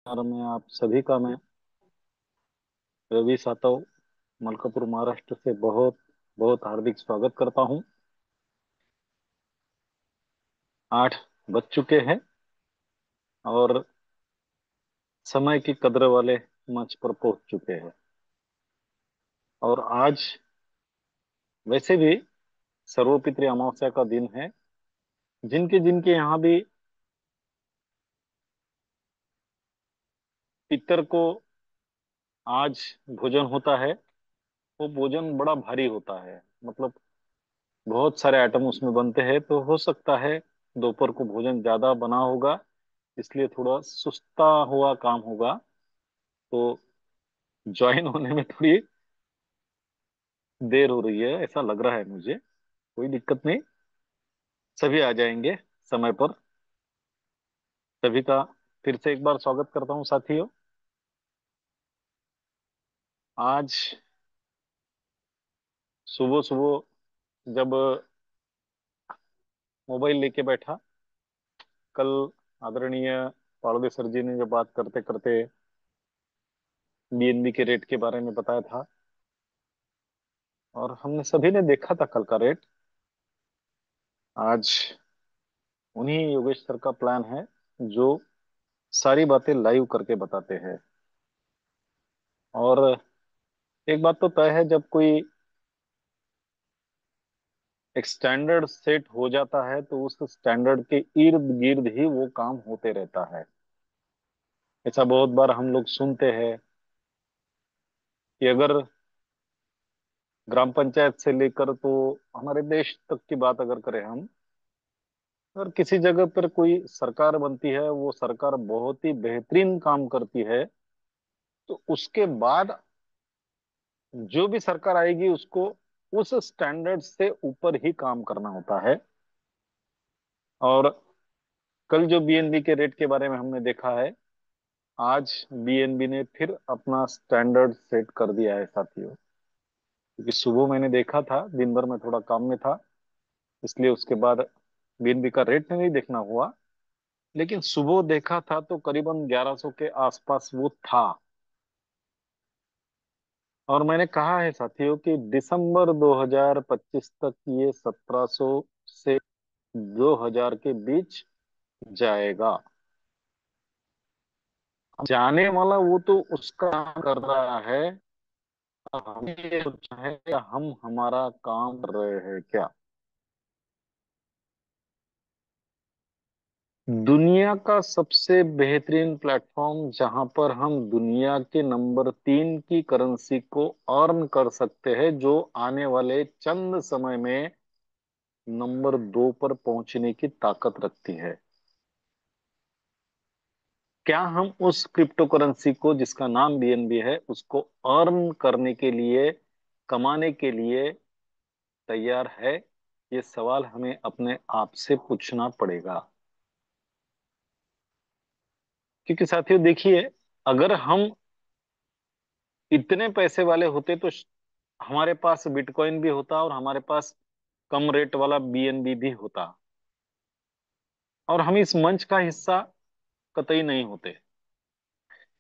नमस्कार। मैं आप सभी का मैं रवि सातव मलकापुर महाराष्ट्र से बहुत बहुत हार्दिक स्वागत करता हूं। 8 बज चुके हैं और समय की कद्र वाले मंच पर पहुंच चुके हैं। और आज वैसे भी सर्वपितृ अमावस्या का दिन है। जिनके जिनके यहाँ भी पितर को आज भोजन होता है, वो भोजन बड़ा भारी होता है। मतलब बहुत सारे आइटम उसमें बनते हैं, तो हो सकता है दोपहर को भोजन ज्यादा बना होगा, इसलिए थोड़ा सुस्ता हुआ काम होगा। तो ज्वाइन होने में थोड़ी देर हो रही है, ऐसा लग रहा है मुझे। कोई दिक्कत नहीं, सभी आ जाएंगे समय पर। सभी का फिर से एक बार स्वागत करता हूँ साथियों। आज सुबह सुबह जब मोबाइल लेके बैठा, कल आदरणीय पाड़वे सर जी ने जो बात करते करते बीएनबी के रेट के बारे में बताया था, और हमने सभी ने देखा था कल का रेट। आज उन्हीं योगेश सर का प्लान है जो सारी बातें लाइव करके बताते हैं। और एक बात तो तय है, जब कोई एक स्टैंडर्ड सेट हो जाता है तो उस स्टैंडर्ड के इर्द गिर्द ही वो काम होते रहता है। ऐसा बहुत बार हम लोग सुनते हैं कि अगर ग्राम पंचायत से लेकर तो हमारे देश तक की बात अगर करें हम, अगर किसी जगह पर कोई सरकार बनती है, वो सरकार बहुत ही बेहतरीन काम करती है, तो उसके बाद जो भी सरकार आएगी उसको उस स्टैंडर्ड से ऊपर ही काम करना होता है। और कल जो बीएनबी के रेट के बारे में हमने देखा है, आज बीएनबी ने फिर अपना स्टैंडर्ड सेट कर दिया है साथियों। क्योंकि सुबह मैंने देखा था, दिन भर में थोड़ा काम में था, इसलिए उसके बाद बीएनबी का रेट नहीं देखना हुआ। लेकिन सुबह देखा था तो करीबन 1100 के आसपास वो था। और मैंने कहा है साथियों कि दिसंबर 2025 तक ये 1700 से 2000 के बीच जाएगा। जाने वाला वो तो उसका काम कर रहा है। अब हमें ये सोचना है कि हम हमारा काम कर रहे हैं क्या। दुनिया का सबसे बेहतरीन प्लेटफॉर्म जहां पर हम दुनिया के नंबर 3 की करेंसी को अर्न कर सकते हैं, जो आने वाले चंद समय में नंबर 2 पर पहुंचने की ताकत रखती है। क्या हम उस क्रिप्टो करेंसी को, जिसका नाम बीएनबी है, उसको अर्न करने के लिए, कमाने के लिए तैयार है? ये सवाल हमें अपने आप से पूछना पड़ेगा। क्योंकि साथियों देखिए, अगर हम इतने पैसे वाले होते तो हमारे पास बिटकॉइन भी होता और हमारे पास कम रेट वाला बीएनबी भी होता, और हम इस मंच का हिस्सा कतई नहीं होते।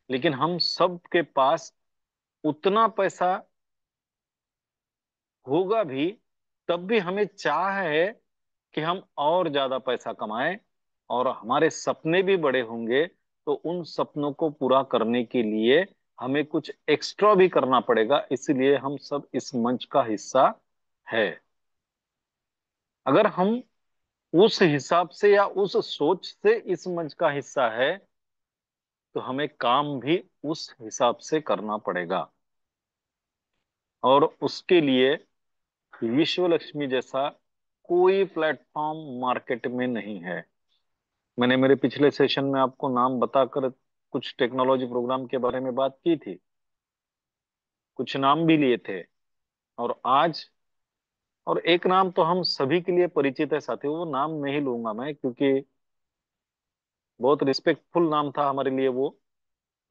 लेकिन हम सब के पास उतना पैसा होगा भी, तब भी हमें चाह है कि हम और ज्यादा पैसा कमाएं, और हमारे सपने भी बड़े होंगे। तो उन सपनों को पूरा करने के लिए हमें कुछ एक्स्ट्रा भी करना पड़ेगा, इसलिए हम सब इस मंच का हिस्सा है। अगर हम उस हिसाब से या उस सोच से इस मंच का हिस्सा है, तो हमें काम भी उस हिसाब से करना पड़ेगा। और उसके लिए विश्व लक्ष्मी जैसा कोई प्लेटफॉर्म मार्केट में नहीं है। मैंने मेरे पिछले सेशन में आपको नाम बताकर कुछ टेक्नोलॉजी प्रोग्राम के बारे में बात की थी, कुछ नाम भी लिए थे। और आज, और एक नाम तो हम सभी के लिए परिचित है साथियों, वो नाम नहीं लूंगा मैं, क्योंकि बहुत रिस्पेक्टफुल नाम था हमारे लिए वो।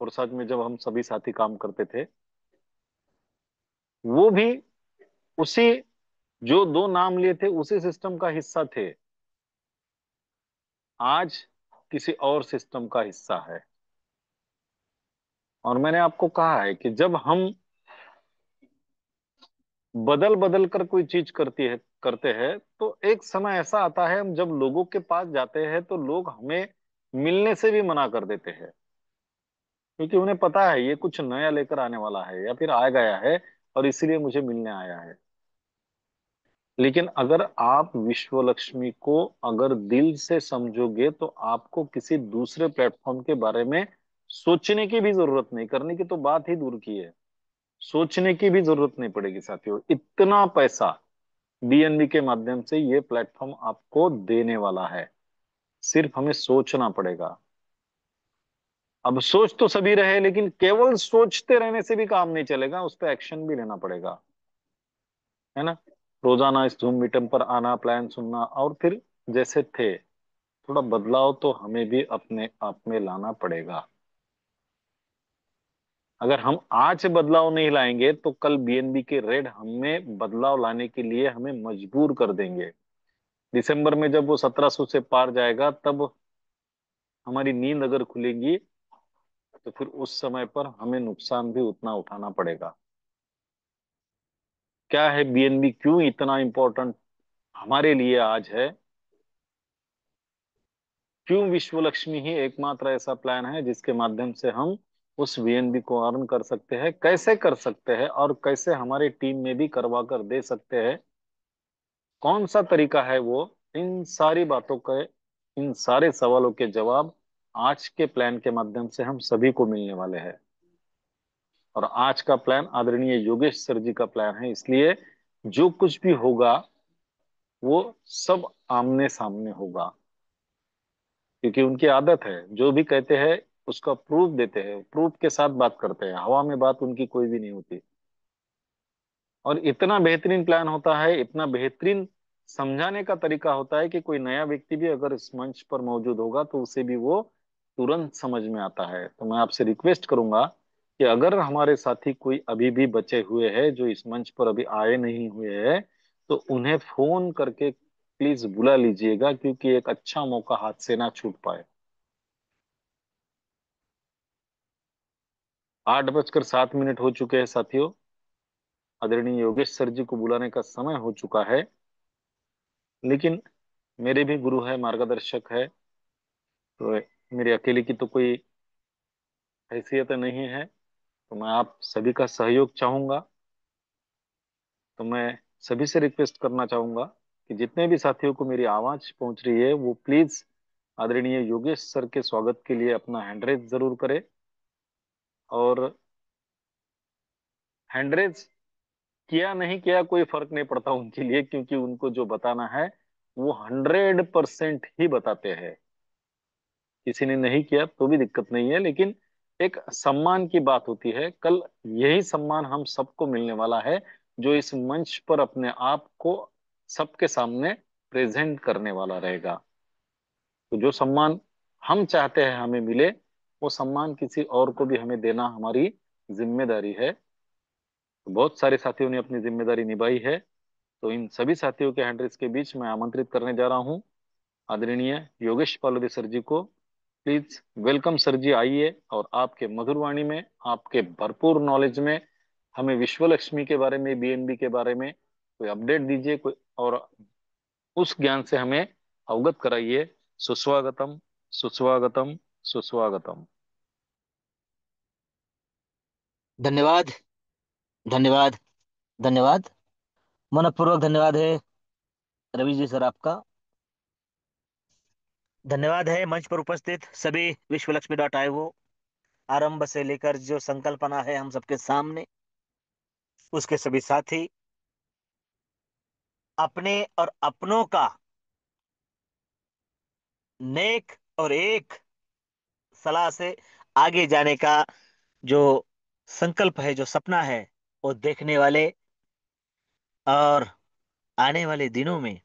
और साथ में जब हम सभी साथी काम करते थे, वो भी उसी, जो दो नाम लिए थे उसी सिस्टम का हिस्सा थे, आज किसी और सिस्टम का हिस्सा है। और मैंने आपको कहा है कि जब हम बदल बदल कर कोई चीज करते हैं तो एक समय ऐसा आता है, हम जब लोगों के पास जाते हैं तो लोग हमें मिलने से भी मना कर देते हैं, क्योंकि उन्हें पता है ये कुछ नया लेकर आने वाला है या फिर आ गया है और इसीलिए मुझे मिलने आया है। लेकिन अगर आप विश्व लक्ष्मी को अगर दिल से समझोगे तो आपको किसी दूसरे प्लेटफॉर्म के बारे में सोचने की भी जरूरत नहीं, करने की तो बात ही दूर की है, सोचने की भी जरूरत नहीं पड़ेगी साथियों। इतना पैसा बीएनबी के माध्यम से ये प्लेटफॉर्म आपको देने वाला है, सिर्फ हमें सोचना पड़ेगा। अब सोच तो सभी रहे, लेकिन केवल सोचते रहने से भी काम नहीं चलेगा, उस पर एक्शन भी लेना पड़ेगा, है ना। रोजाना इस जूम मीटअप पर आना, प्लान सुनना, और फिर जैसे थे थोड़ा बदलाव तो हमें भी अपने आप में लाना पड़ेगा। अगर हम आज बदलाव नहीं लाएंगे तो कल बीएनबी के रेड हमें बदलाव लाने के लिए हमें मजबूर कर देंगे। दिसंबर में जब वो 1700 से पार जाएगा, तब हमारी नींद अगर खुलेगी तो फिर उस समय पर हमें नुकसान भी उतना उठाना पड़ेगा। क्या है बीएनबी, क्यों इतना इंपॉर्टेंट हमारे लिए आज है, क्यों विश्व लक्ष्मी ही एकमात्र ऐसा प्लान है जिसके माध्यम से हम उस बीएनबी को अर्न कर सकते हैं, कैसे कर सकते हैं और कैसे हमारे टीम में भी करवा कर दे सकते हैं, कौन सा तरीका है वो, इन सारी बातों के, इन सारे सवालों के जवाब आज के प्लान के माध्यम से हम सभी को मिलने वाले हैं। और आज का प्लान आदरणीय योगेश सर जी का प्लान है, इसलिए जो कुछ भी होगा वो सब आमने सामने होगा, क्योंकि उनकी आदत है जो भी कहते हैं उसका प्रूफ देते हैं, प्रूफ के साथ बात करते हैं, हवा में बात उनकी कोई भी नहीं होती। और इतना बेहतरीन प्लान होता है, इतना बेहतरीन समझाने का तरीका होता है कि कोई नया व्यक्ति भी अगर इस मंच पर मौजूद होगा तो उसे भी वो तुरंत समझ में आता है। तो मैं आपसे रिक्वेस्ट करूंगा कि अगर हमारे साथी कोई अभी भी बचे हुए हैं जो इस मंच पर अभी आए नहीं हुए हैं, तो उन्हें फोन करके प्लीज बुला लीजिएगा, क्योंकि एक अच्छा मौका हाथ से ना छूट पाए। 8:07 हो चुके हैं साथियों, आदरणीय योगेश सर जी को बुलाने का समय हो चुका है। लेकिन मेरे भी गुरु है, मार्गदर्शक है, तो मेरी अकेले की तो कोई हैसियत नहीं है, तो मैं आप सभी का सहयोग चाहूंगा। तो मैं सभी से रिक्वेस्ट करना चाहूंगा कि जितने भी साथियों को मेरी आवाज पहुंच रही है वो प्लीज आदरणीय योगेश सर के स्वागत के लिए अपना हैंड रेज जरूर करे। और हैंड रेज किया नहीं किया कोई फर्क नहीं पड़ता उनके लिए, क्योंकि उनको जो बताना है वो 100% ही बताते हैं। किसी ने नहीं किया तो भी दिक्कत नहीं है, लेकिन एक सम्मान की बात होती है। कल यही सम्मान हम सबको मिलने वाला है, जो इस मंच पर अपने आप को सबके सामने प्रेजेंट करने वाला रहेगा। तो जो सम्मान हम चाहते हैं हमें मिले, वो सम्मान किसी और को भी हमें देना हमारी जिम्मेदारी है। तो बहुत सारे साथियों ने अपनी जिम्मेदारी निभाई है, तो इन सभी साथियों के हैंडल्स के बीच मैं आमंत्रित करने जा रहा हूँ आदरणीय योगेश पालोदी सर जी को। प्लीज वेलकम सर जी, आइए और आपके मधुर वाणी में, आपके भरपूर नॉलेज में हमें विश्व लक्ष्मी के बारे में, बीएनबी के बारे में कोई अपडेट दीजिए, कोई और उस ज्ञान से हमें अवगत कराइए। सुस्वागतम, सुस्वागतम, सुस्वागतम। धन्यवाद। धन्यवाद। धन्यवाद। मनपूर्वक धन्यवाद है रवि जी सर आपका। धन्यवाद है मंच पर उपस्थित सभी विश्वलक्ष्मी.io आरंभ से लेकर जो संकल्पना है हम सबके सामने, उसके सभी साथी अपने और अपनों का नेक और एक सलाह से आगे जाने का जो संकल्प है, जो सपना है, वो देखने वाले और आने वाले दिनों में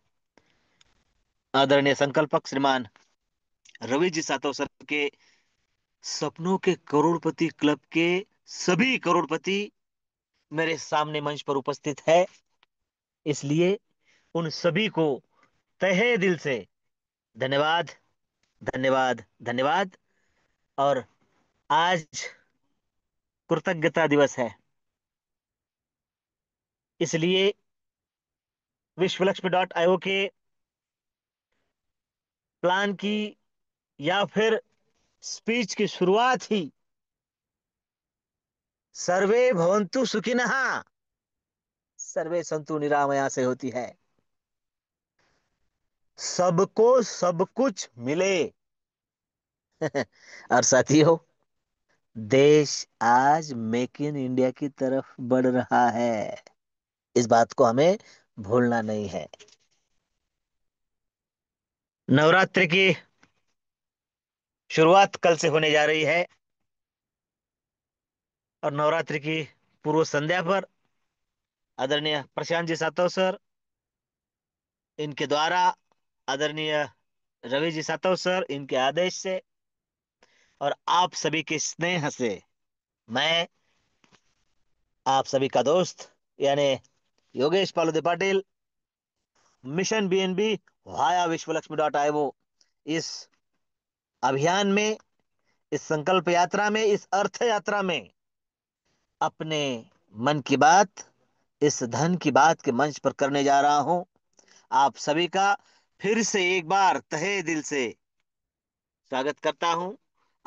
आदरणीय संकल्पक श्रीमान रवि जी सातव सर के सपनों के करोड़पति क्लब के सभी करोड़पति मेरे सामने मंच पर उपस्थित है। इसलिए उन सभी को तहे दिल से धन्यवाद, धन्यवाद, धन्यवाद। और आज कृतज्ञता दिवस है। इसलिए विश्वलक्ष्मी के प्लान की या फिर स्पीच की शुरुआत ही सर्वे भवन्तु सुखिनः, सर्वे संतु निरामया से होती है। सबको सब कुछ मिले। और साथियों, देश आज मेक इन इंडिया की तरफ बढ़ रहा है। इस बात को हमें भूलना नहीं है। नवरात्रि की शुरुआत कल से होने जा रही है, और नवरात्रि की पूर्व संध्या पर आदरणीय प्रशांत जी सातव सर, इनके द्वारा आदरणीय रवि जी सातव सर, इनके आदेश से और आप सभी के स्नेह से, मैं आप सभी का दोस्त यानी Yogesh Palude Patil, mission BNB via Vishwalakshmi इस अभियान में, इस संकल्प यात्रा में, इस अर्थ यात्रा में अपने मन की बात इस धन की बात के मंच पर करने जा रहा हूं। आप सभी का फिर से एक बार तहे दिल से स्वागत करता हूं।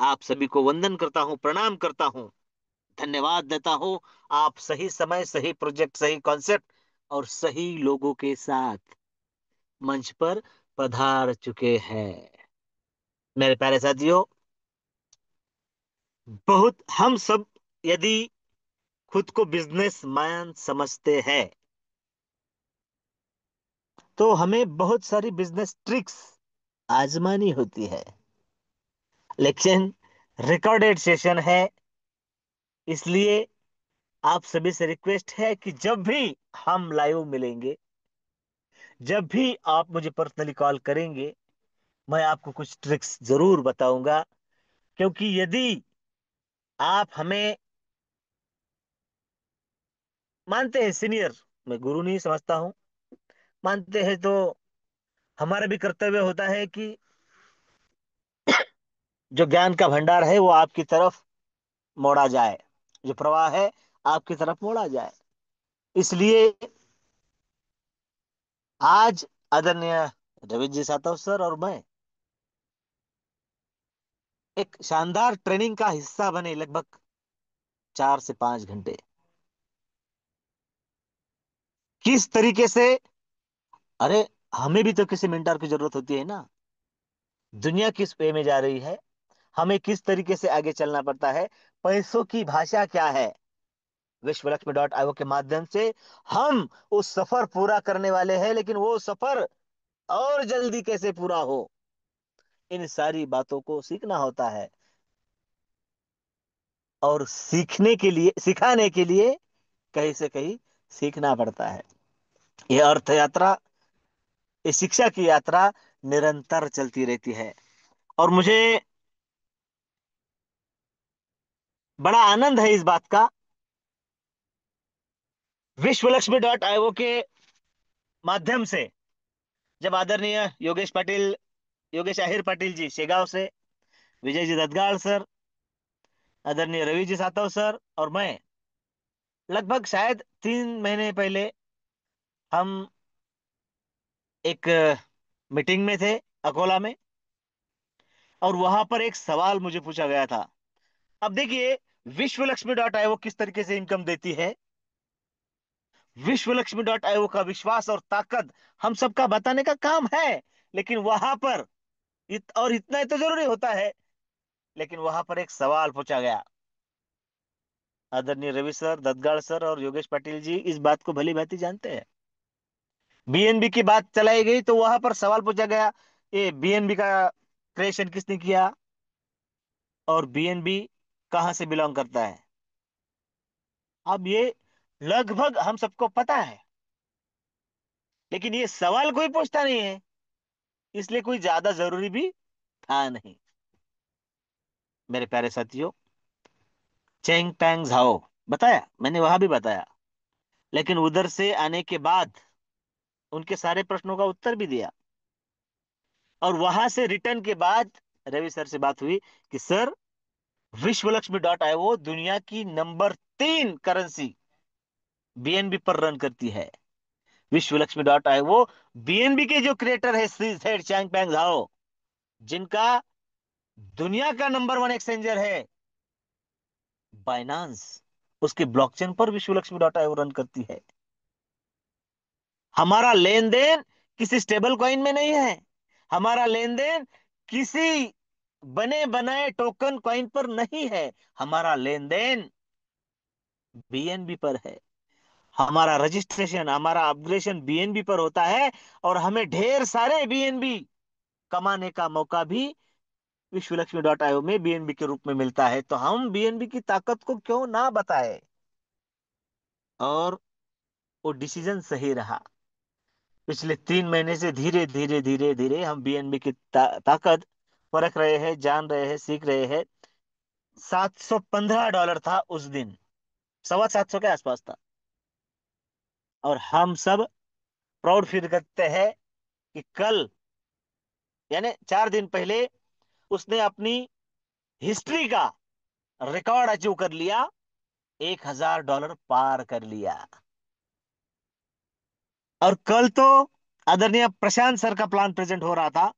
आप सभी को वंदन करता हूं, प्रणाम करता हूं, धन्यवाद देता हूं। आप सही समय, सही प्रोजेक्ट, सही कॉन्सेप्ट और सही लोगों के साथ मंच पर पधार चुके हैं। मेरे प्यारे साथियों, बहुत हम सब यदि खुद को बिजनेस मैन समझते हैं तो हमें बहुत सारी बिजनेस ट्रिक्स आजमानी होती है। लेकिन रिकॉर्डेड सेशन है, इसलिए आप सभी से रिक्वेस्ट है कि जब भी हम लाइव मिलेंगे, जब भी आप मुझे पर्सनली कॉल करेंगे, मैं आपको कुछ ट्रिक्स जरूर बताऊंगा। क्योंकि यदि आप हमें मानते हैं सीनियर, मैं गुरु नहीं समझता हूं, मानते हैं तो हमारा भी कर्तव्य होता है कि जो ज्ञान का भंडार है वो आपकी तरफ मोड़ा जाए, जो प्रवाह है आपकी तरफ मोड़ा जाए। इसलिए आज आदरणीय रवि जी सातव सर और मैं एक शानदार ट्रेनिंग का हिस्सा बने, लगभग 4 से 5 घंटे। किस तरीके से, अरे हमें भी तो किसी मेंटर की जरूरत होती है ना। दुनिया किस वे में जा रही है, हमें किस तरीके से आगे चलना पड़ता है, पैसों की भाषा क्या है, विश्वलक्ष्मी के माध्यम से हम उस सफर पूरा करने वाले हैं। लेकिन वो सफर और जल्दी कैसे पूरा हो, इन सारी बातों को सीखना होता है। और सीखने के लिए, सिखाने के लिए कहीं से कहीं सीखना पड़ता है। यह अर्थ यात्रा, ये शिक्षा की यात्रा निरंतर चलती रहती है। और मुझे बड़ा आनंद है इस बात का, विश्वलक्ष्मी के माध्यम से, जब आदरणीय योगेश आहिर पाटिल जी शेगांव से, विजय जी ददगाड़ सर, आदरणीय रवि जी सातव सर और मैं लगभग शायद 3 महीने पहले हम एक मीटिंग में थे अकोला में, और वहां पर एक सवाल मुझे पूछा गया था। अब देखिए, विश्वलक्ष्मी किस तरीके से इनकम देती है। विश्वलक्ष्मी का विश्वास और ताकत हम सबका बताने का काम है। लेकिन वहां पर और इतना ही तो जरूरी होता है। लेकिन वहां पर एक सवाल पूछा गया, आदरणीय रवि सर, ददगाड़ सर और योगेश पाटिल जी इस बात को भली भांति जानते हैं। बीएनबी की बात चलाई गई तो वहां पर सवाल पूछा गया, ये बीएनबी का क्रिएशन किसने किया और बीएनबी कहां से बिलोंग करता है। अब ये लगभग हम सबको पता है, लेकिन ये सवाल कोई पूछता नहीं है, इसलिए कोई ज्यादा जरूरी भी था नहीं। मेरे प्यारे साथियों, चेंग पैंग झाओ बताया, मैंने वहां भी बताया। लेकिन उधर से आने के बाद उनके सारे प्रश्नों का उत्तर भी दिया। और वहां से रिटर्न के बाद रवि सर से बात हुई कि सर, विश्व लक्ष्मी डॉट आईओ दुनिया की नंबर 3 करेंसी बीएनबी पर रन करती है। विश्व लक्ष्मी डॉट आईओ बीएनबी के जो क्रिएटर है श्री सेठ चैंगपैंग झाओ, जिनका दुनिया का नंबर 1 एक्सचेंजर है बाइनांस, उसके ब्लॉकचेन पर विश्व लक्ष्मी डॉट आईओ रन करती है। हमारा लेन देन किसी स्टेबल कॉइन में नहीं है, हमारा लेन देन किसी बने बनाए टोकन कॉइन पर नहीं है, हमारा लेन देन बीएनबी पर है। हमारा रजिस्ट्रेशन, हमारा अपग्रेडेशन बीएनबी पर होता है, और हमें ढेर सारे बीएनबी कमाने का मौका भी विश्व लक्ष्मी डॉट आईओ में बीएनबी के रूप में मिलता है। तो हम बीएनबी की ताकत को क्यों ना बताए। और वो डिसीजन सही रहा। पिछले 3 महीने से धीरे धीरे धीरे धीरे हम बीएनबी की ताकत परख रहे हैं, जान रहे हैं, सीख रहे हैं। $715 था उस दिन, 750 के आसपास था। और हम सब प्राउड फील करते हैं कि कल, यानी 4 दिन पहले, उसने अपनी हिस्ट्री का रिकॉर्ड अचीव कर लिया, $1000 पार कर लिया। और कल तो आदरणीय प्रशांत सर का प्लान प्रेजेंट हो रहा था।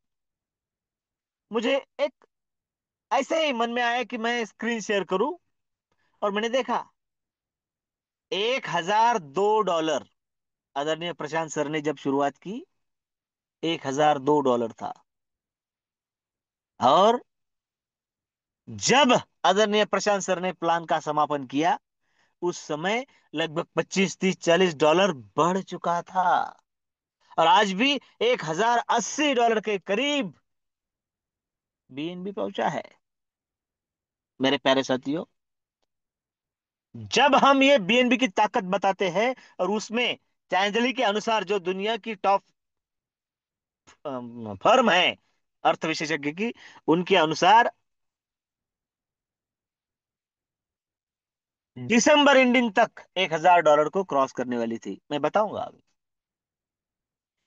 मुझे एक ऐसे ही मन में आया कि मैं स्क्रीन शेयर करूं, और मैंने देखा $1002 आदरणीय प्रशांत सर ने जब शुरुआत की, $1002 था। और जब आदरणीय प्रशांत सर ने प्लान का समापन किया, उस समय लगभग 25, 30, 40 डॉलर बढ़ चुका था। और आज भी $1080 के करीब बीएनबी पहुंचा है। मेरे प्यारे साथियों, जब हम ये बीएनबी की ताकत बताते हैं, और उसमें चांजली के अनुसार जो दुनिया की टॉप फर्म है अर्थ विशेषज्ञ की, उनके अनुसार दिसंबर एंडिंग तक $1000 को क्रॉस करने वाली थी। मैं बताऊंगा अभी।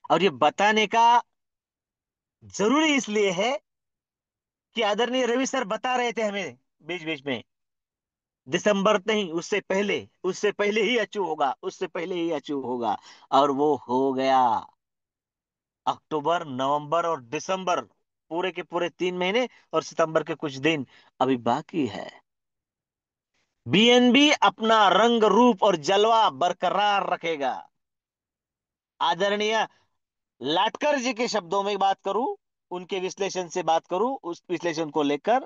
और ये बताने का जरूरी इसलिए है कि आदरणीय रवि सर बता रहे थे हमें बीच बीच में, दिसंबर नहीं, उससे पहले ही अचीव होगा, उससे पहले ही अचीव होगा। और वो हो गया। अक्टूबर, नवंबर और दिसंबर, पूरे के पूरे 3 महीने, और सितंबर के कुछ दिन अभी बाकी है। बीएनबी अपना रंग रूप और जलवा बरकरार रखेगा। आदरणीय लाटकर जी के शब्दों में बात करूं, उनके विश्लेषण से बात करूं, उस विश्लेषण को लेकर,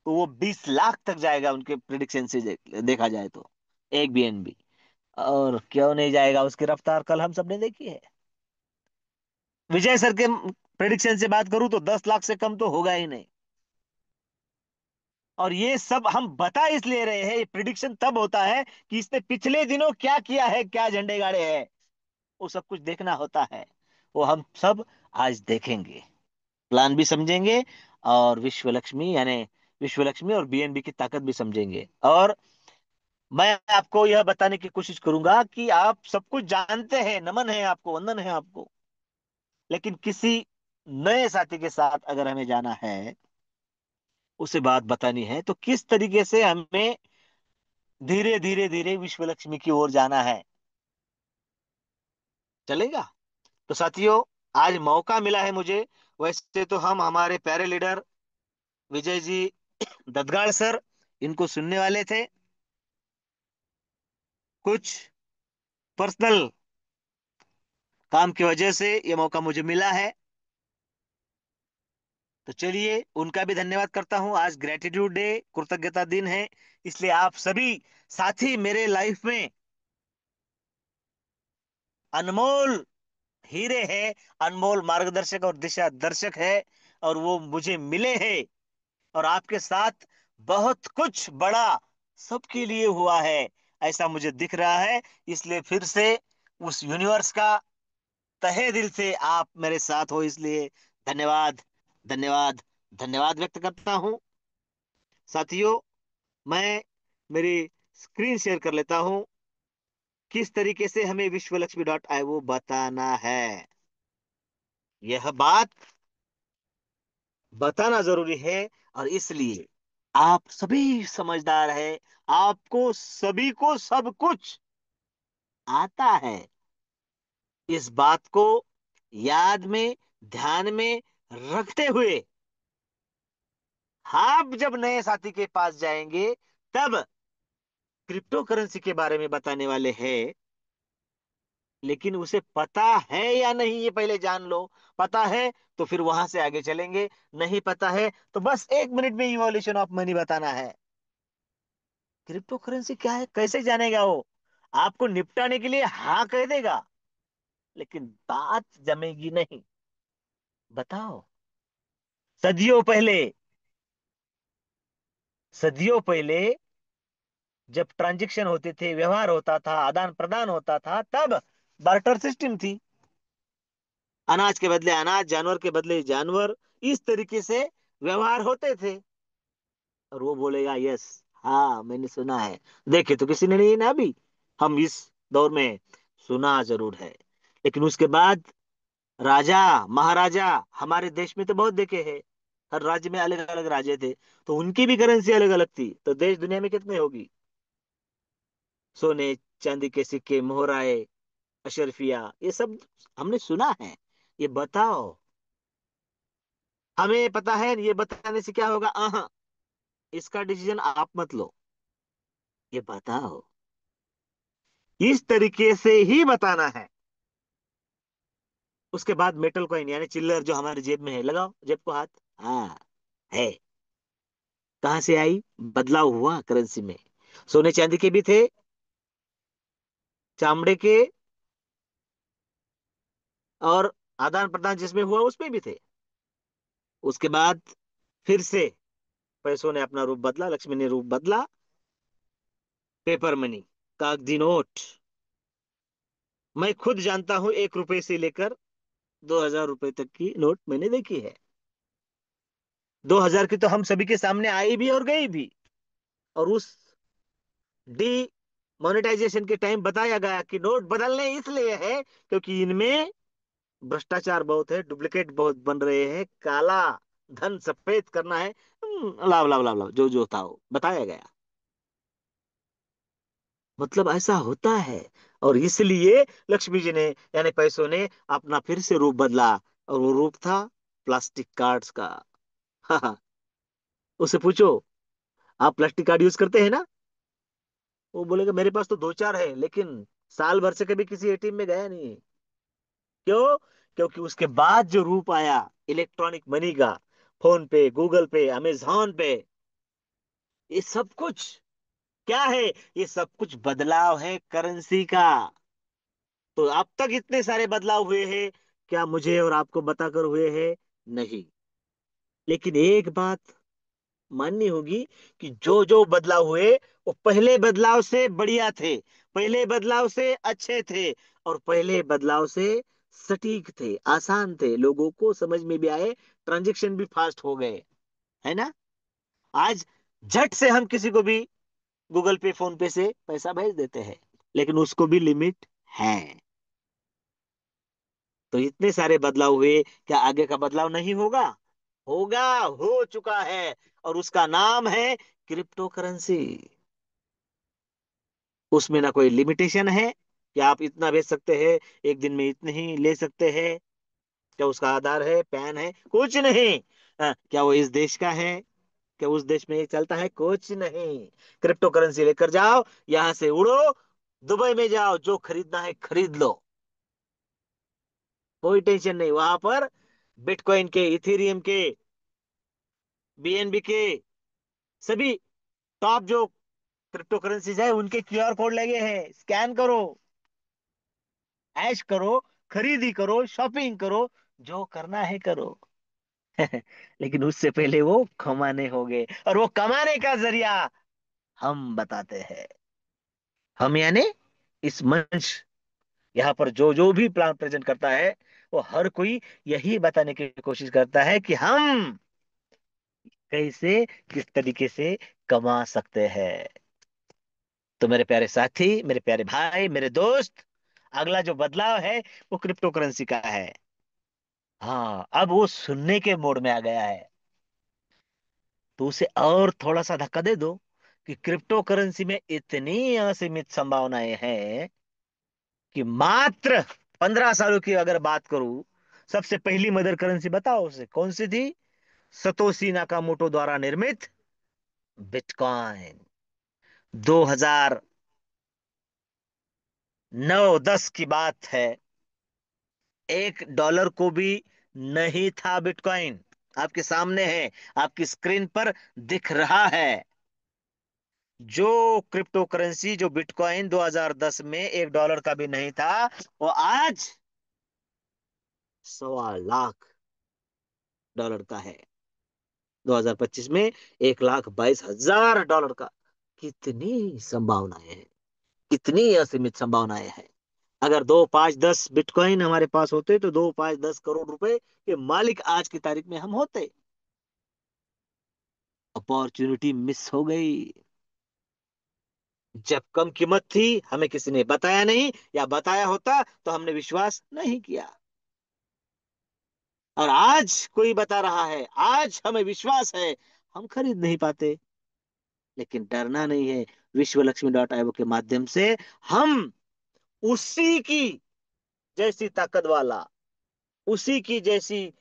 तो वो 20 लाख तक जाएगा उनके प्रिडिक्शन से देखा जाए तो, एक बीएनबी। और क्यों नहीं जाएगा, उसकी रफ्तार कल हम सबने देखी है। विजय सर के प्रिडिक्शन से बात करूं तो 10 लाख से कम तो होगा ही नहीं। और ये सब हम बता इसलिए रहे हैं, ये प्रिडिक्शन तब होता है कि इसने पिछले दिनों क्या किया है, क्या झंडे गाड़े हैं, वो सब कुछ देखना होता है। वो हम सब आज देखेंगे, प्लान भी समझेंगे, और विश्व लक्ष्मी और बीएनबी की ताकत भी समझेंगे। और मैं आपको यह बताने की कोशिश करूंगा कि आप सब कुछ जानते हैं, नमन है आपको, वंदन है आपको, लेकिन किसी नए साथी के साथ अगर हमें जाना है, उसे बात बतानी है, तो किस तरीके से हमें धीरे धीरे धीरे विश्व लक्ष्मी की ओर जाना है, चलेगा। तो साथियों, आज मौका मिला है मुझे। वैसे तो हम हमारे प्यारे लीडर विजय जी ददगाड़ सर, इनको सुनने वाले थे। कुछ पर्सनल काम की वजह से ये मौका मुझे मिला है। तो चलिए, उनका भी धन्यवाद करता हूं। आज ग्रेटिट्यूड डे, कृतज्ञता दिन है, इसलिए आप सभी साथी मेरे लाइफ में अनमोल हीरे हैं, अनमोल मार्गदर्शक और दिशा दर्शक है, और वो मुझे मिले हैं। और आपके साथ बहुत कुछ बड़ा सबके लिए हुआ है, ऐसा मुझे दिख रहा है। इसलिए फिर से उस यूनिवर्स का तहे दिल से आप मेरे साथ हो, इसलिए धन्यवाद, धन्यवाद, धन्यवाद व्यक्त करता हूं। साथियों, मैं मेरी स्क्रीन शेयर कर लेता हूं, किस तरीके से हमें विश्वलक्ष्मी.io बताना है। यह बात बताना जरूरी है, और इसलिए आप सभी समझदार है, आपको सभी को सब कुछ आता है। इस बात को याद में, ध्यान में रखते हुए आप जब नए साथी के पास जाएंगे, तब क्रिप्टो करेंसी के बारे में बताने वाले हैं, लेकिन उसे पता है या नहीं ये पहले जान लो। पता है तो फिर वहां से आगे चलेंगे, नहीं पता है तो बस 1 मिनट में इवोल्यूशन ऑफ मनी बताना है। क्रिप्टो करेंसी क्या है कैसे जानेगा वो? आपको निपटाने के लिए हाँ कह देगा, लेकिन बात जमेगी नहीं। बताओ। सदियों पहले, सदियों पहले जब ट्रांजैक्शन होते थे, व्यवहार होता था, आदान प्रदान होता था, तब बार्टर सिस्टम थी। अनाज के बदले अनाज, जानवर के बदले जानवर, इस तरीके से व्यवहार होते थे। और वो बोलेगा यस, हाँ मैंने सुना है। देखे तो किसी ने नहीं ना अभी, हम इस दौर में हैं। सुना जरूर है। लेकिन उसके बाद राजा महाराजा, हमारे देश में तो बहुत देखे हैं। हर राज्य में अलग अलग राजे थे, तो उनकी भी करेंसी अलग अलग थी। तो देश दुनिया में कितने होगी? सोने चांदी के सिक्के, मोहराए, अशरफिया, ये सब हमने सुना है। ये बताओ, हमें पता है ये बताने से क्या होगा? इसका डिसीजन आप मत लो। ये बताओ। इस तरीके से ही बताना है। उसके बाद मेटल कॉइन यानी चिल्लर जो हमारे जेब में है, लगाओ जेब को हाथ। हाँ, है। कहां से आई? बदलाव हुआ करेंसी में। सोने चांदी के भी थे, चामड़े के, और आदान प्रदान जिसमें हुआ उसमें भी थे। उसके बाद फिर से पैसों ने अपना रूप बदला, लक्ष्मी ने रूप बदला। पेपर मनी, कागजी नोट। मैं खुद जानता हूं, 1 रुपए से लेकर 2,000 रुपए तक की नोट मैंने देखी है। 2,000 की तो हम सभी के सामने आई भी और गई भी। और उस डी मोनेटाइजेशन के टाइम बताया गया कि नोट बदलने इसलिए है क्योंकि इनमें भ्रष्टाचार बहुत है, डुप्लीकेट बहुत बन रहे हैं, काला धन सफेद करना है। लाभ लाभ लाभ लाभ जो जो था वो बताया गया। मतलब ऐसा होता है। और इसलिए लक्ष्मी जी ने, यानी पैसों ने, अपना फिर से रूप बदला। और वो रूप था प्लास्टिक कार्ड्स का। उससे पूछो, आप प्लास्टिक कार्ड यूज करते हैं ना? वो बोलेगा मेरे पास तो दो चार है, लेकिन साल भर से कभी किसी एटीएम में गया नहीं है। क्यों? क्योंकि उसके बाद जो रूप आया इलेक्ट्रॉनिक मनी का, फोन पे, गूगल पे, अमेजॉन पे, ये सब कुछ क्या है? ये सब कुछ बदलाव है करेंसी का। तो अब तक इतने सारे बदलाव हुए हैं, क्या मुझे और आपको बताकर हुए हैं? नहीं। लेकिन एक बात माननी होगी कि जो जो बदलाव हुए वो पहले बदलाव से बढ़िया थे, पहले बदलाव से अच्छे थे, और पहले बदलाव से सटीक थे, आसान थे, लोगों को समझ में भी आए, ट्रांजैक्शन भी फास्ट हो गए। है ना? आज झट से हम किसी को भी गूगल पे, फोन पे से पैसा भेज देते हैं, लेकिन उसको भी लिमिट है। तो इतने सारे बदलाव हुए, क्या आगे का बदलाव नहीं होगा? होगा, हो चुका है। और उसका नाम है क्रिप्टो करेंसी। उसमें ना कोई लिमिटेशन है कि आप इतना भेज सकते हैं, एक दिन में इतने ही ले सकते हैं। क्या उसका आधार है, पैन है? कुछ नहीं। क्या वो इस देश का है? क्या उस देश में ये चलता है? कुछ नहीं। क्रिप्टो करेंसी लेकर जाओ, यहां से उड़ो, दुबई में जाओ, जो खरीदना है खरीद लो। कोई टेंशन नहीं वहां पर। बिटकॉइन के, इथेरियम के, बीएनबी के, सभी टॉप जो क्रिप्टो करेंसीज है उनके क्यूआर कोड लगे हैं। स्कैन करो, ऐश करो, खरीदी करो, शॉपिंग करो, जो करना है करो। लेकिन उससे पहले वो कमाने होंगे, और वो कमाने का जरिया हम बताते हैं। हम यानी इस मंच, यहाँ पर जो जो भी प्लान प्रेजेंट करता है, वो हर कोई यही बताने की कोशिश करता है कि हम कैसे, किस तरीके से कमा सकते हैं। तो मेरे प्यारे साथी, मेरे प्यारे भाई, मेरे दोस्त, अगला जो बदलाव है वो क्रिप्टो करेंसी का है। हाँ, अब वो सुनने के मोड में आ गया है। तो उसे और थोड़ा सा धक्का दे दो कि क्रिप्टो करेंसी में इतनी असीमित संभावनाएं हैं कि मात्र 15 सालों की अगर बात करूं, सबसे पहली मदर करेंसी बताओ उसे कौन सी थी? सतोशी नाकामोटो द्वारा निर्मित बिटकॉइन। 2009-10 की बात है। $1 को भी नहीं था बिटकॉइन। आपके सामने है, आपकी स्क्रीन पर दिख रहा है। जो क्रिप्टो करेंसी, जो बिटकॉइन 2010 में $1 का भी नहीं था, वो आज $1.25 लाख का है। 2025 में $1,22,000 का। कितनी संभावनाएं हैं, कितनी असीमित संभावनाएं हैं। अगर 2 5 10 बिटकॉइन हमारे पास होते तो 2 5 10 करोड़ रुपए के मालिक आज की तारीख में हम होते। अपॉर्चुनिटी मिस हो गई। जब कम कीमत थी, हमें किसी ने बताया नहीं, या बताया होता तो हमने विश्वास नहीं किया। और आज कोई बता रहा है, आज हमें विश्वास है, हम खरीद नहीं पाते। लेकिन डरना नहीं है। विश्वलक्ष्मी.io के माध्यम से हम उसी की जैसी ताकत वाला, उसी की जैसी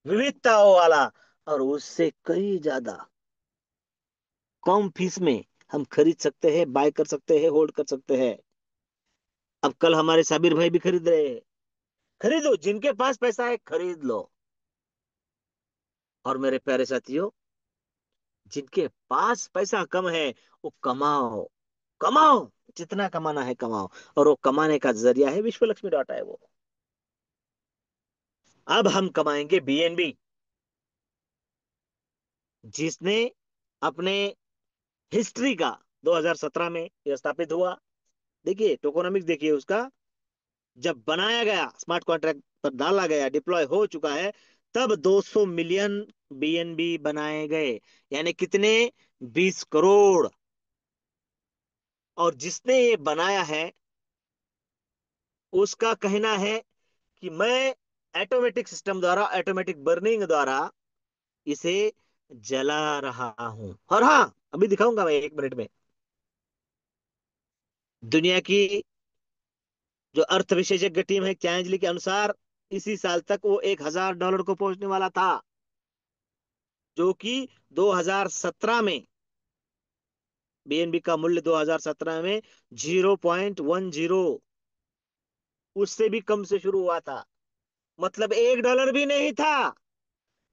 विविधताओं वाला, और उससे कई ज्यादा कम फीस में हम खरीद सकते हैं, बाय कर सकते हैं, होल्ड कर सकते हैं। अब कल हमारे साबिर भाई भी खरीद रहे हैं। खरीदो, जिनके पास पैसा है खरीद लो। और मेरे प्यारे साथियों, जिनके पास पैसा कम है वो कमाओ, कमाओ, जितना कमाना है कमाओ। और वो कमाने का जरिया है विश्वलक्ष्मी.io। अब हम कमाएंगे बीएनबी, जिसने अपने हिस्ट्री का 2017 में यह स्थापित हुआ। देखिए टोकोनॉमिक्स, देखिए उसका। जब बनाया गया, स्मार्ट कॉन्ट्रैक्ट पर डाला गया, डिप्लॉय हो चुका है, तब 200 मिलियन बीएनबी बनाए गए। यानी कितने? 20 करोड़। और जिसने ये बनाया है, उसका कहना है कि मैं ऑटोमेटिक सिस्टम द्वारा, ऑटोमेटिक बर्निंग द्वारा इसे जला रहा हूं। और हाँ, अभी दिखाऊंगा मैं 1 मिनट में। दुनिया की जो अर्थ विशेषज्ञ टीम है कैंजली के अनुसार, इसी साल तक वो $1,000 को पहुंचने वाला था, जो कि 2017 में बीएनबी का मूल्य 2017 में 0.10, उससे भी कम से शुरू हुआ था। मतलब $1 भी नहीं था।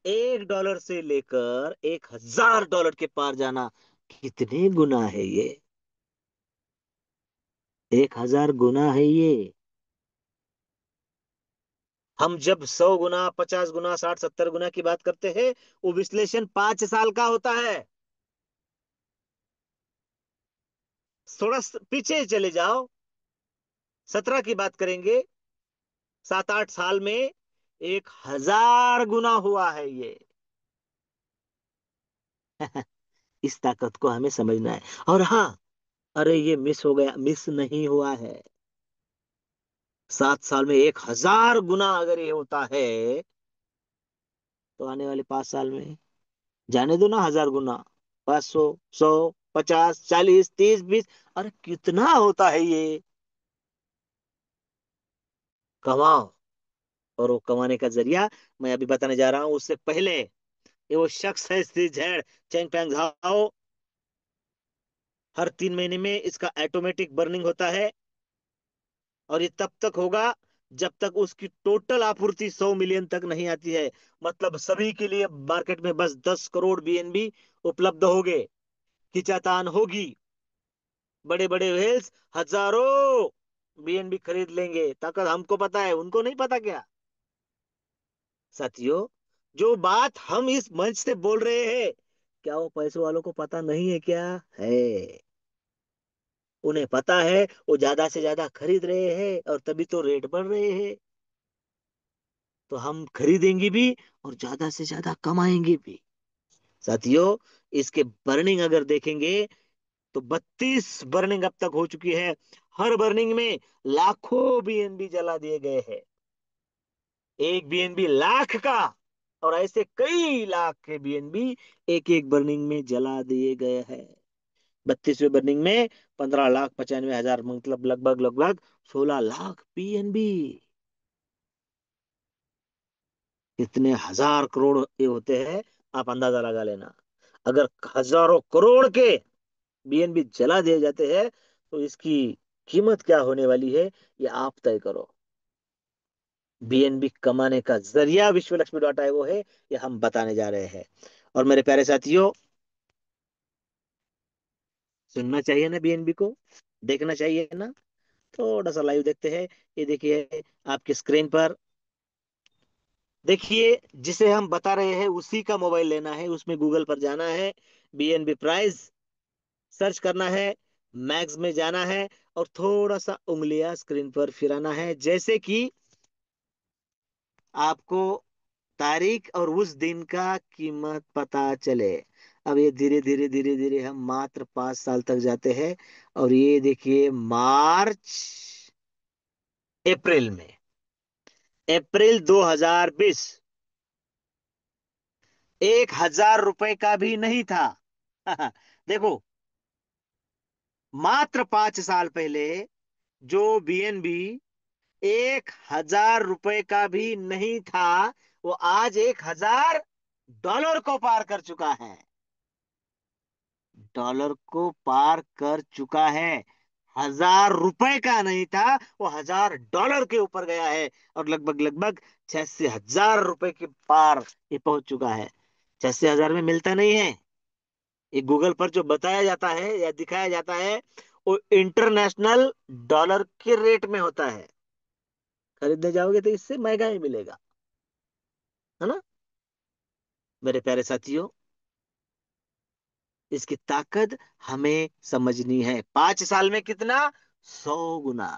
$1 से लेकर $1,000 के पार जाना, कितने गुना है ये? 1,000 गुना है ये। हम जब 100 गुना, 50 गुना, 60 70 गुना की बात करते हैं, वो विश्लेषण 5 साल का होता है। थोड़ा पीछे चले जाओ, 17 की बात करेंगे, 7 8 साल में 1,000 गुना हुआ है ये। इस ताकत को हमें समझना है। और हाँ, अरे ये मिस हो गया, मिस नहीं हुआ है। 7 साल में 1,000 गुना अगर ये होता है, तो आने वाले 5 साल में जाने दो ना 1,000 गुना। 500, 100, 50, 40, 30, 20, अरे कितना होता है ये? कमाओ। और वो कमाने का जरिया मैं अभी बताने जा रहा हूं। उससे पहले ये वो शख्स है श्री झेड चेंगपेंग झाओ। हर 3 महीने में इसका ऑटोमेटिक बर्निंग होता है। और ये तब तक होगा जब तक उसकी टोटल आपूर्ति 100 मिलियन तक नहीं आती है। मतलब सभी के लिए मार्केट में बस 10 करोड़ बीएनबी उपलब्ध होंगे। खिंचातान होगी, बड़े बड़े व्हेल्स हजारों बीएनबी खरीद लेंगे। ताकत हमको पता है, उनको नहीं पता क्या? साथियों, जो बात हम इस मंच से बोल रहे हैं, क्या वो पैसों वालों को पता नहीं है क्या? है। उन्हें पता है, वो ज्यादा से ज्यादा खरीद रहे हैं और तभी तो रेट बढ़ रहे हैं। तो हम खरीदेंगे भी और ज्यादा से ज्यादा कमाएंगे भी। साथियों, इसके बर्निंग अगर देखेंगे तो 32 बर्निंग अब तक हो चुकी है। हर बर्निंग में लाखों बीएनबी जला दिए गए हैं। एक बीएनबी लाख का और ऐसे कई लाख के बीएनबी एक एक बर्निंग में जला दिए गए हैं। 32वें बर्निंग में 15,95,000, मतलब लगभग लगभग 16 लाख बीएनबी। कितने हजार करोड़ ये होते हैं, आप अंदाजा लगा लेना। अगर हजारों करोड़ के बीएनबी जला दिए जाते हैं तो इसकी कीमत क्या होने वाली है, ये आप तय करो। बीएनबी कमाने का जरिया विश्व लक्ष्मी डॉट आई वो है, ये हम बताने जा रहे हैं। और मेरे प्यारे साथियों, सुनना चाहिए ना बीएनबी को, देखना चाहिए ना। थोड़ा सा लाइव देखते हैं। ये देखिए आपकी स्क्रीन पर, देखिए जिसे हम बता रहे हैं उसी का मोबाइल लेना है, उसमें गूगल पर जाना है, बीएनबी प्राइस सर्च करना है, मैक्स में जाना है, और थोड़ा सा उंगलियां स्क्रीन पर फिराना है, जैसे कि आपको तारीख और उस दिन का कीमत पता चले। अब ये धीरे धीरे धीरे धीरे हम मात्र 5 साल तक जाते हैं। और ये देखिए मार्च अप्रैल में, अप्रैल 2020, 1,000 रुपए का भी नहीं था। देखो, मात्र 5 साल पहले जो बीएनबी 1,000 रुपए का भी नहीं था, वो आज $1,000 को पार कर चुका है। डॉलर को पार कर चुका है। 1,000 रुपए का नहीं था, वो $1,000 के ऊपर गया है। और लगभग लगभग 86,000 रुपए के पार ये पहुंच चुका है। 86,000 में मिलता नहीं है। ये गूगल पर जो बताया जाता है या दिखाया जाता है, वो इंटरनेशनल डॉलर के रेट में होता है। खरीदने जाओगे तो इससे महंगा ही मिलेगा, है ना। मेरे प्यारे साथियों, इसकी ताकत हमें समझनी है। 5 साल में कितना? 100 गुना।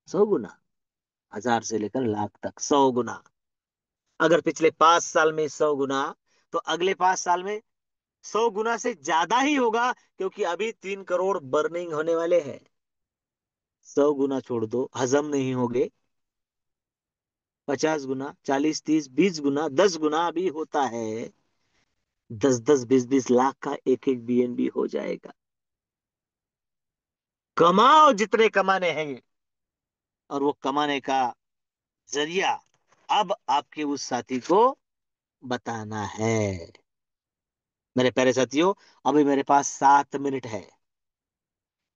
100 गुना। 1,000 से लेकर लाख तक 100 गुना। अगर पिछले 5 साल में 100 गुना, तो अगले 5 साल में 100 गुना से ज्यादा ही होगा, क्योंकि अभी 3 करोड़ बर्निंग होने वाले हैं। 100 गुना छोड़ दो, हजम नहीं होंगे। 50 गुना, 40, 30, 20 गुना, 10 गुना अभी होता है। 10-10, 20-20 लाख का एक एक बीएनबी हो जाएगा। कमाओ जितने कमाने हैं, और वो कमाने का जरिया अब आपके उस साथी को बताना है। मेरे प्यारे साथियों, अभी मेरे पास 7 मिनट है,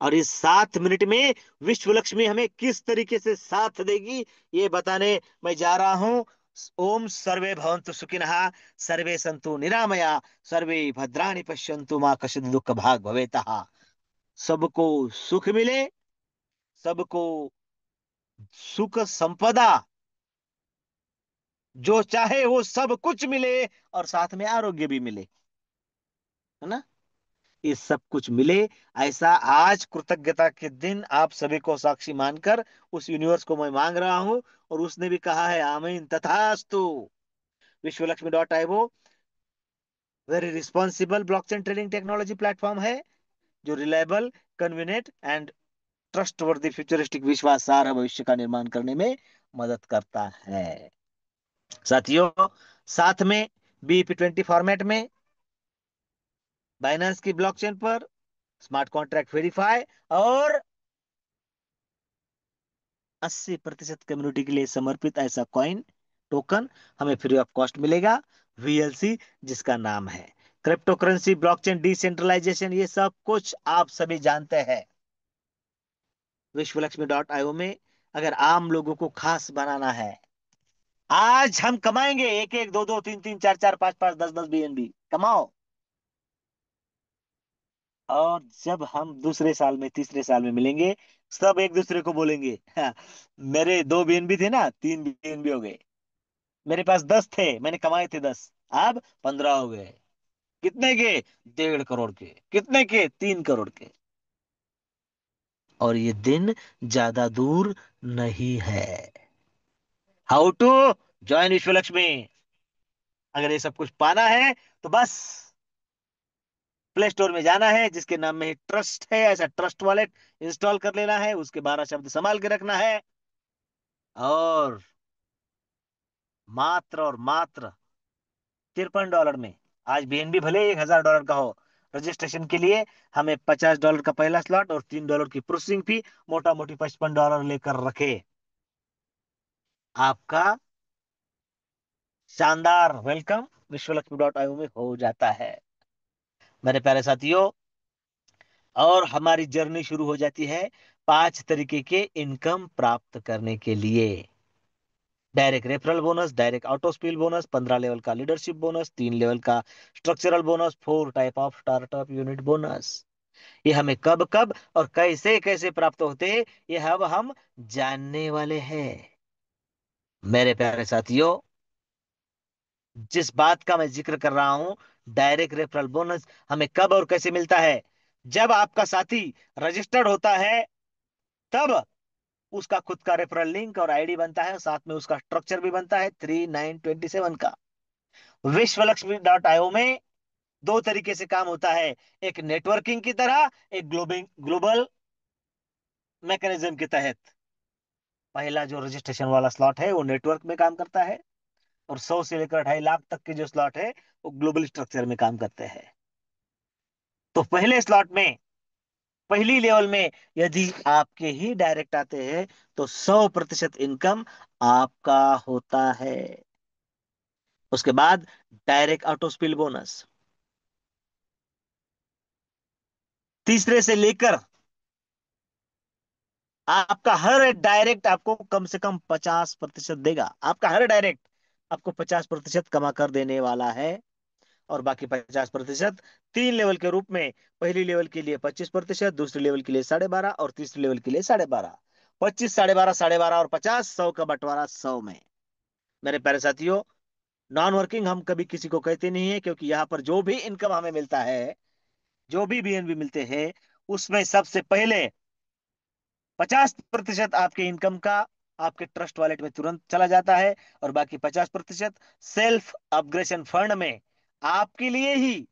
और इस 7 मिनट में विश्व लक्ष्मी हमें किस तरीके से साथ देगी, ये बताने मैं जा रहा हूं। ओम सर्वे भवन्तु सुखिनः, सर्वे सन्तु निरामया, सर्वे भद्राणि पश्यन्तु मा कश्चित् दुःख भाग भवेतः। सबको सुख मिले, सबको सुख संपदा, जो चाहे वो सब कुछ मिले, और साथ में आरोग्य भी मिले, है ना। ये सब कुछ मिले, ऐसा आज कृतज्ञता के दिन आप सभी को साक्षी मानकर उस यूनिवर्स को मैं मांग रहा हूं। और उसने भी कहा है आमीन तथास्तु। विश्व लक्ष्मी डॉट आई वो very responsible blockchain trading technology platform है, जो reliable, convenient and trustworthy futuristic विश्वासार्ह भविष्य का निर्माण करने में मदद करता है। साथियों, साथ में BEP20 फॉर्मेट में बाइनेंस की ब्लॉकचेन पर स्मार्ट कॉन्ट्रैक्ट वेरीफाई, और 80% कम्युनिटी के लिए समर्पित ऐसा कॉइन टोकन हमें फ्री ऑफ कॉस्ट मिलेगा, VLC जिसका नाम है। क्रिप्टो करेंसी, ब्लॉकचेन, डिसेंट्रलाइजेशन, ये सब कुछ आप सभी जानते हैं। विश्वलक्ष्मी.io में अगर आम लोगों को खास बनाना है, आज हम कमाएंगे एक एक, दो दो, तीन तीन, चार चार, पांच पांच, 10-10 बीएनबी कमाओ। और जब हम दूसरे साल में, तीसरे साल में मिलेंगे, सब एक दूसरे को बोलेंगे, "हाँ, मेरे 2 बीएनबी थे ना, 3 बीएनबी हो गए। मेरे पास 10 थे, मैंने कमाए थे 10, अब 15 हो गए। कितने के? 1.5 करोड़ के। कितने के? 3 करोड़ के। और ये दिन ज्यादा दूर नहीं है। हाउ टू ज्वाइन विश्व लक्ष्मी? अगर ये सब कुछ पाना है तो बस प्ले स्टोर में जाना है, जिसके नाम में ट्रस्ट है, ऐसा ट्रस्ट वॉलेट इंस्टॉल कर लेना है, उसके 12 शब्द संभाल के रखना है, और मात्र और मात्र $53 में। आज बीएनबी भले $1,000 का हो, रजिस्ट्रेशन के लिए हमें $50 का पहला स्लॉट और $3 की प्रोसेसिंग फी, मोटा मोटी $55 लेकर रखे। आपका शानदार वेलकम विश्वलक्ष्मी में हो जाता है मेरे प्यारे साथियों। और हमारी जर्नी शुरू हो जाती है 5 तरीके के इनकम प्राप्त करने के लिए। Direct referral bonus, direct auto spill bonus, 15 level का लीडरशिप बोनस, 3 लेवल का structural bonus, 4 type of startup unit bonus. ये हमें कब कब और कैसे कैसे प्राप्त होते हैं, ये अब हम जानने वाले हैं मेरे प्यारे साथियों। जिस बात का मैं जिक्र कर रहा हूं, डायरेक्ट रेफरल बोनस हमें कब और कैसे मिलता है? जब आपका साथी रजिस्टर्ड होता है, तब उसका खुद का रेफरल लिंक और आईडी बनता है, साथ में उसका स्ट्रक्चर भी बनता है 3927 का। विश्वलक्ष्मी में 2 तरीके से काम होता है, एक नेटवर्किंग की तरह, एक ग्लोबल मैकेनिज्म के तहत। पहला जो रजिस्ट्रेशन वाला स्लॉट है वो नेटवर्क में काम करता है, और 100 से लेकर 2.5 लाख तक के जो स्लॉट है वो ग्लोबल स्ट्रक्चर में काम करते हैं। तो पहले स्लॉट में, पहली लेवल में, यदि आपके ही डायरेक्ट आते हैं तो 100% इनकम आपका होता है। उसके बाद डायरेक्ट ऑटो स्पिल बोनस, तीसरे से लेकर आपका हर डायरेक्ट आपको कम से कम 50% देगा। आपका हर डायरेक्ट आपको 50% कमा कर देने वाला है। और बाकी 50% 3 लेवल के रूप में, पहली लेवल के लिए 25%, दूसरी लेवल के लिए 12.5, और तीसरी लेवल के लिए 12.5। 25, 12.5, 12.5 और 50, 100 का बंटवारा 100 में। मेरे प्यारे साथियों, नॉन वर्किंग हम कभी किसी को कहते नहीं है, क्योंकि यहाँ पर जो भी इनकम हमें मिलता है, जो भी बीएनबी मिलते हैं, उसमें सबसे पहले 50% आपके इनकम का आपके ट्रस्ट वॉलेट में तुरंत चला जाता है, और बाकी 50% सेल्फ अपग्रेशन फंड में आपके लिए ही।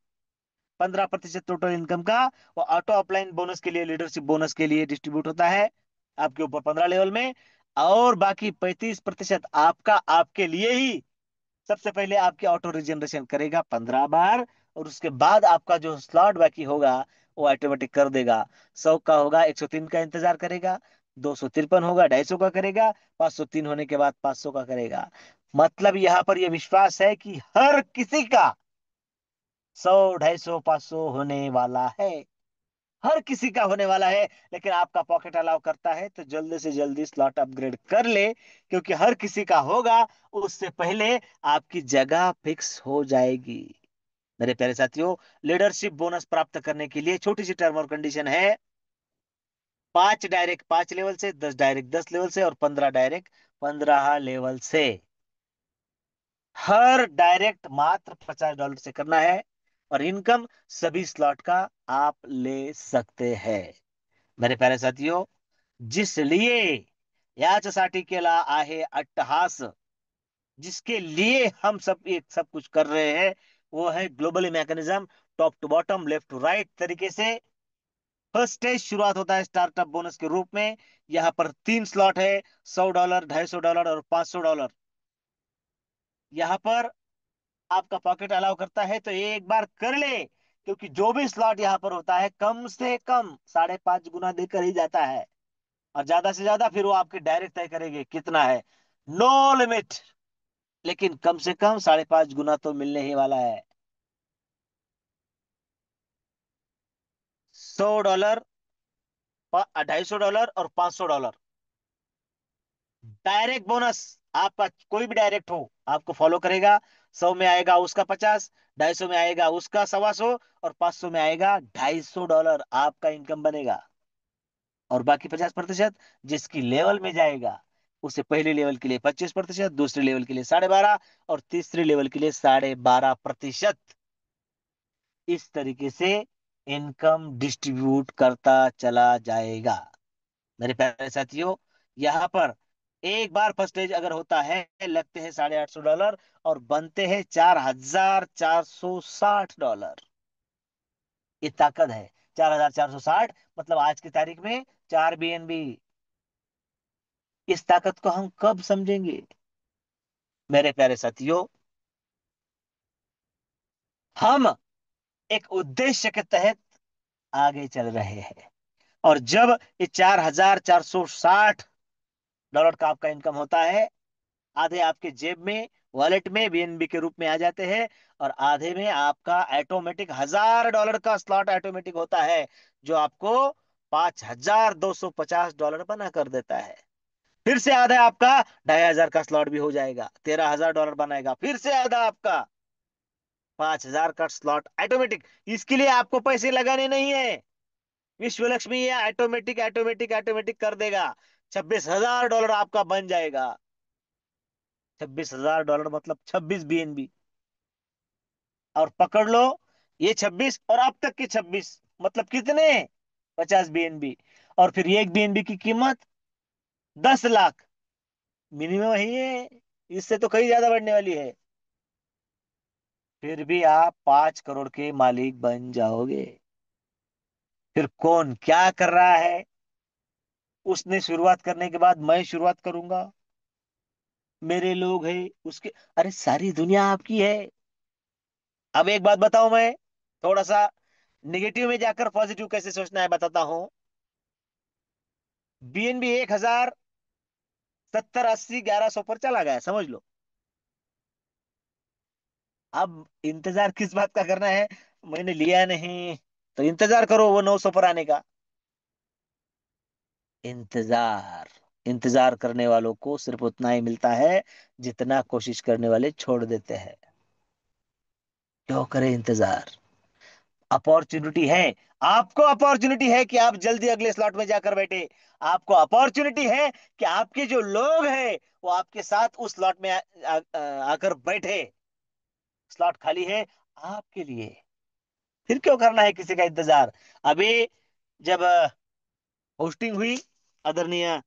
15% टोटल इनकम का वो ऑटो अपलाइन बोनस के लिए, लीडरशिप बोनस के लिए डिस्ट्रीब्यूट होता है आपके ऊपर 15 लेवल में। और बाकी 35% आपका आपके लिए ही सबसे पहले आपके ऑटो रिजनरेशन करेगा 15 बार, और उसके बाद आपका जो स्लॉट बाकी होगा वो ऑटोमेटिक कर देगा। 100 का होगा, 103 का इंतजार करेगा, 253 होगा, 250 का करेगा, 503 होने के बाद 500 का करेगा। मतलब यहां पर यह विश्वास है कि हर किसी का 100, 250, 500 होने वाला है। हर किसी का होने वाला है। लेकिन आपका पॉकेट अलाउ करता है तो जल्दी से जल्दी स्लॉट अपग्रेड कर ले, क्योंकि हर किसी का होगा, उससे पहले आपकी जगह फिक्स हो जाएगी। मेरे प्यारे साथियों, लीडरशिप बोनस प्राप्त करने के लिए छोटी सी टर्म और कंडीशन है। 5 डायरेक्ट 5 लेवल से, 10 डायरेक्ट 10 लेवल से, और 15 डायरेक्ट 15 लेवल से। हर डायरेक्ट मात्र $50 से करना है, और इनकम सभी स्लॉट का आप ले सकते हैं। मेरे प्यारे साथियों, जिसलिए याच्यासाठी केला आहे अट्टहास, जिसके लिए हम सब ये सब कुछ कर रहे हैं, वो है global mechanism, top to bottom, left to right तरीके से। फर्स्ट स्टेज शुरुआत होता है स्टार्टअप बोनस के रूप में। यहाँ पर 3 स्लॉट है, $100, $250 और $500। यहाँ पर आपका पॉकेट अलाउ करता है तो ये एक बार कर ले, क्योंकि जो भी स्लॉट यहाँ पर होता है कम से कम 5.5 गुना देकर ही जाता है, और ज्यादा से ज्यादा फिर वो आपके डायरेक्ट तय करेंगे कितना है। नो लिमिट, लेकिन कम से कम 5.5 गुना तो मिलने ही वाला है। $100, $250 और $500 डायरेक्ट बोनस। आपका कोई भी डायरेक्ट हो आपको फॉलो करेगा। 100 में आएगा उसका 50, 250 में आएगा उसका 125, और 500 में आएगा $250 आपका इनकम बनेगा। और बाकी 50% जिसकी लेवल में जाएगा, उसे पहले लेवल के लिए 25%, दूसरे लेवल के लिए 12.5, और तीसरे लेवल के लिए 12.5%। इस तरीके से इनकम डिस्ट्रीब्यूट करता चला जाएगा। मेरे प्यारे साथियों, यहाँ पर एक बार फर्स्ट स्टेज अगर होता है, लगते हैं $850 और बनते हैं $4,460। ये ताकत है। 4,460 मतलब आज की तारीख में 4 BNB। इस ताकत को हम कब समझेंगे? मेरे प्यारे साथियों, हम एक उद्देश्य के तहत आगे चल रहे हैं। और जब ये 4,460 डॉलर का आपका इनकम होता है, आधे आपके जेब में, वॉलेट में बीएनबी के रूप में आ जाते हैं, और आधे में आपका ऑटोमेटिक $1,000 का स्लॉट ऑटोमेटिक होता है, जो आपको $5,250 बना कर देता है। फिर से आधा आपका 2,500 का स्लॉट भी हो जाएगा, $13,000 बनाएगा। फिर से आधा आपका 5,000 का स्लॉट ऑटोमेटिक। इसके लिए आपको पैसे लगाने नहीं है। विश्व लक्ष्मी ये ऑटोमेटिक ऑटोमेटिक ऑटोमेटिक कर देगा। $26,000 आपका बन जाएगा। $26,000 मतलब 26 BNB। और पकड़ लो, ये 26 और अब तक के 26 मतलब कितने? 50 BNB। और फिर एक BNB की कीमत 10 लाख मिनिमम ही है। इससे तो कहीं ज्यादा बढ़ने वाली है। फिर भी आप 5 करोड़ के मालिक बन जाओगे। फिर कौन क्या कर रहा है, उसने शुरुआत करने के बाद मैं शुरुआत करूंगा, मेरे लोग हैं उसके, अरे सारी दुनिया आपकी है। अब एक बात बताऊं मैं, थोड़ा सा निगेटिव में जाकर पॉजिटिव कैसे सोचना है बताता हूं। बीएनबी 1,070, 80, 1,100 पर चला गया, समझ लो। अब इंतजार किस बात का करना है? मैंने लिया नहीं, तो इंतजार करो वो 900 पर आने का। इंतजार, इंतजार करने वालों को सिर्फ उतना ही मिलता है जितना कोशिश करने वाले छोड़ देते हैं। क्यों करें इंतजार? अपॉर्चुनिटी है। आपको अपॉर्चुनिटी है कि आप जल्दी अगले स्लॉट में जाकर बैठे। आपको अपॉर्चुनिटी है कि आपके जो लोग हैं वो आपके साथ उस स्लॉट में आकर बैठे। स्लॉट खाली है आपके लिए। फिर क्यों करना है किसी का इंतजार? अभी जब होस्टिंग हुई आदरणीय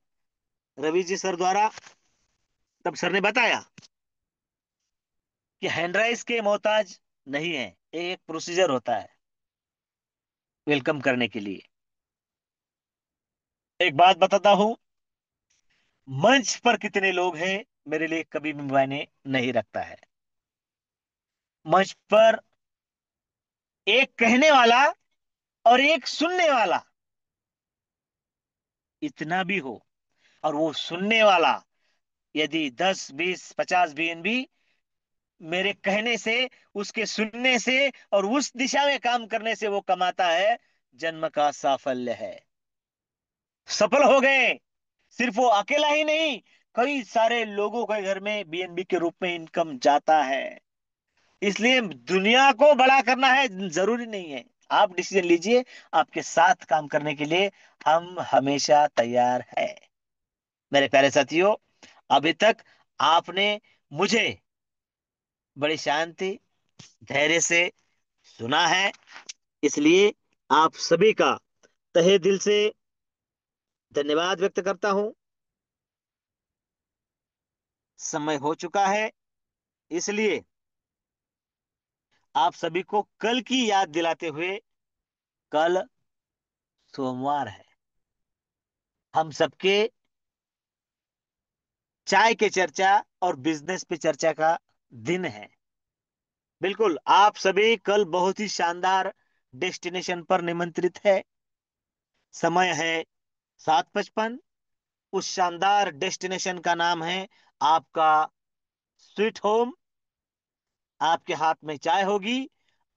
रवि जी सर द्वारा, तब सर ने बताया कि हैंडराइज के मोहताज नहीं है, एक प्रोसीजर होता है वेलकम करने के लिए। एक बात बताता हूं, मंच पर कितने लोग हैं मेरे लिए कभी भी मायने नहीं रखता है। मंच पर एक कहने वाला और एक सुनने वाला, इतना भी हो, और वो सुनने वाला यदि 10, 20, 50 BNB मेरे कहने से, उसके सुनने से और उस दिशा में काम करने से वो कमाता है, जन्म का साफल्य है। सफल हो गए। सिर्फ वो अकेला ही नहीं, कई सारे लोगों के घर में बीएनबी के रूप में इनकम जाता है। इसलिए दुनिया को बड़ा करना है जरूरी नहीं है। आप डिसीजन लीजिए, आपके साथ काम करने के लिए हम हमेशा तैयार हैं। मेरे प्यारे साथियों, अभी तक आपने मुझे बड़ी शांति, धैर्य से सुना है, इसलिए आप सभी का तहे दिल से धन्यवाद व्यक्त करता हूं। समय हो चुका है, इसलिए आप सभी को कल की याद दिलाते हुए, कल सोमवार है, हम सबके चाय के चर्चा और बिजनेस पे चर्चा का दिन है। बिल्कुल, आप सभी कल बहुत ही शानदार डेस्टिनेशन पर निमंत्रित है। समय है 7:55। उस शानदार डेस्टिनेशन का नाम है आपका स्वीट होम। आपके हाथ में चाय होगी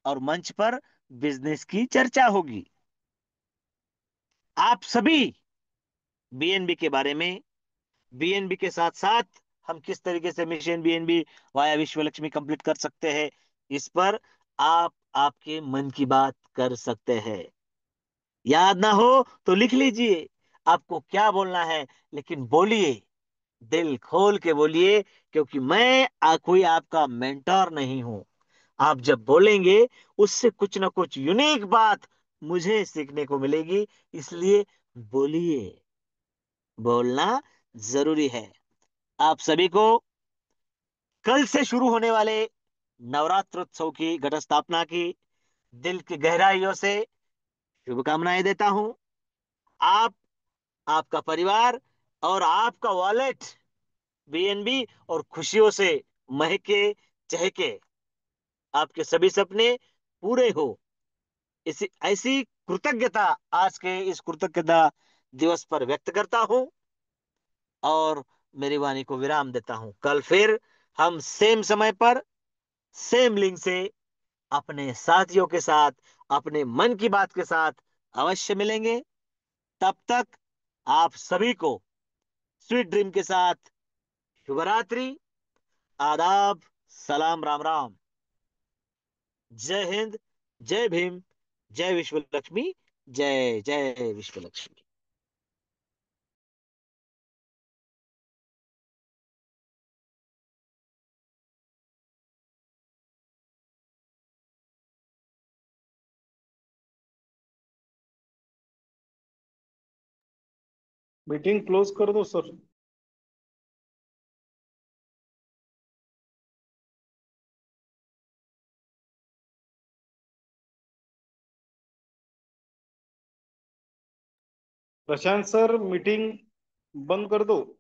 और मंच पर बिजनेस की चर्चा होगी। आप सभी बीएनबी के बारे में, बीएनबी के साथ साथ हम किस तरीके से मिशन बीएनबी वाया विश्व लक्ष्मी कंप्लीट कर सकते हैं, इस पर आप आपके मन की बात कर सकते हैं। याद ना हो तो लिख लीजिए आपको क्या बोलना है, लेकिन बोलिए, दिल खोल के बोलिए, क्योंकि मैं कोई आपका मेंटर नहीं हूं। आप जब बोलेंगे, उससे कुछ ना कुछ यूनिक बात मुझे सीखने को मिलेगी। इसलिए बोलिए, बोलना जरूरी है। आप सभी को कल से शुरू होने वाले नवरात्रोत्सव की, घट स्थापना की, दिल की गहराइयों से शुभकामनाएं देता हूं। आप, आपका परिवार और आपका वॉलेट बीएनबी और खुशियों से महके चहके, आपके सभी सपने पूरे हो, इसी ऐसी कृतज्ञता आज के इस कृतज्ञता दिवस पर व्यक्त करता हूं, और मेरी वाणी को विराम देता हूं। कल फिर हम सेम समय पर, सेम लिंक से, अपने साथियों के साथ, अपने मन की बात के साथ अवश्य मिलेंगे। तब तक आप सभी को स्वीट ड्रीम के साथ शुभ रात्रि, आदाब, सलाम, राम राम। जय हिंद, जय भीम, जय विश्व लक्ष्मी, जय जय विश्व लक्ष्मी। मीटिंग क्लोज कर दो सर। प्रशांत सर, मीटिंग बंद कर दो।